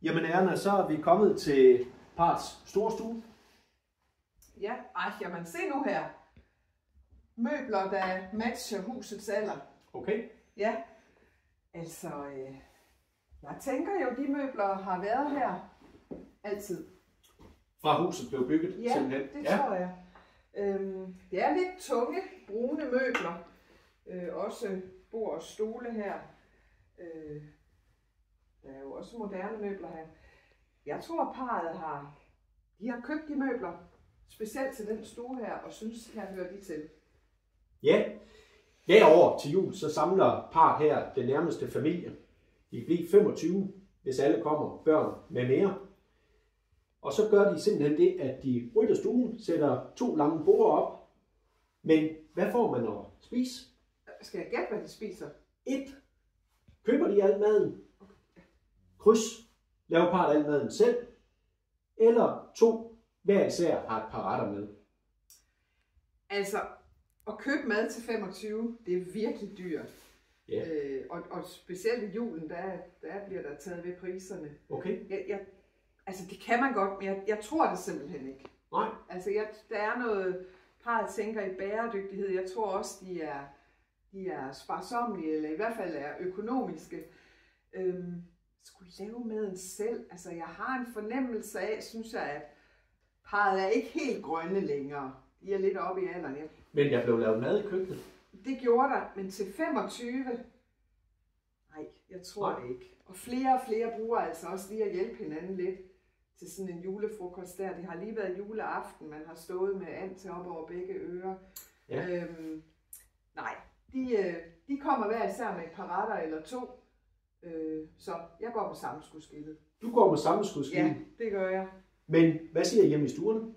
Jamen Erna, så er vi kommet til parrets store stue. Ja, jamen se nu her. Møbler, der matcher husets alder. Okay. Ja, altså, jeg tænker jo, de møbler har været her altid. Fra huset blev bygget Ja, simpelthen. det tror jeg. Det er lidt tunge, brune møbler. Også bord og stole her. Der er jo også moderne møbler her. Jeg tror, parret har købt de møbler, specielt til den stue her, og synes, her hører de til. Ja, hver år til jul, så samler parret her den nærmeste familie. De bliver 25, hvis alle kommer, børn med mere. Og så gør de simpelthen det, at de rydder stuen, sætter 2 lange borde op. Men hvad får man at spise? Skal jeg gætte, hvad de spiser? 1. Køber de al maden? Kryds. Laver parret al maden selv? Eller 2. Hver især har et par retter med. Altså, at købe mad til 25, det er virkelig dyrt. Ja. Og specielt i julen, der bliver der taget ved priserne. Okay. Altså, det kan man godt, men jeg tror det simpelthen ikke. Nej. Altså, der er noget, parret tænker i bæredygtighed. Jeg tror også, de er sparsommelige, eller i hvert fald er økonomiske. Skulle lave maden selv. Altså, jeg har en fornemmelse af, synes jeg, at parret er ikke helt grønne længere. De er lidt oppe i alderen. Men der blev lavet mad i køkkenet? Det gjorde der, men til 25, nej, jeg tror det ikke. Og flere bruger altså også lige at hjælpe hinanden lidt til sådan en julefrokost der. Det har lige været juleaften, man har stået med and til op over begge ører. Ja. Nej, de kommer hver især med et par retter eller 2. Så jeg går på sammenskudsgildet. Du går med sammenskudsgildet? Ja, det gør jeg. Men hvad siger I hjemme i stuerne?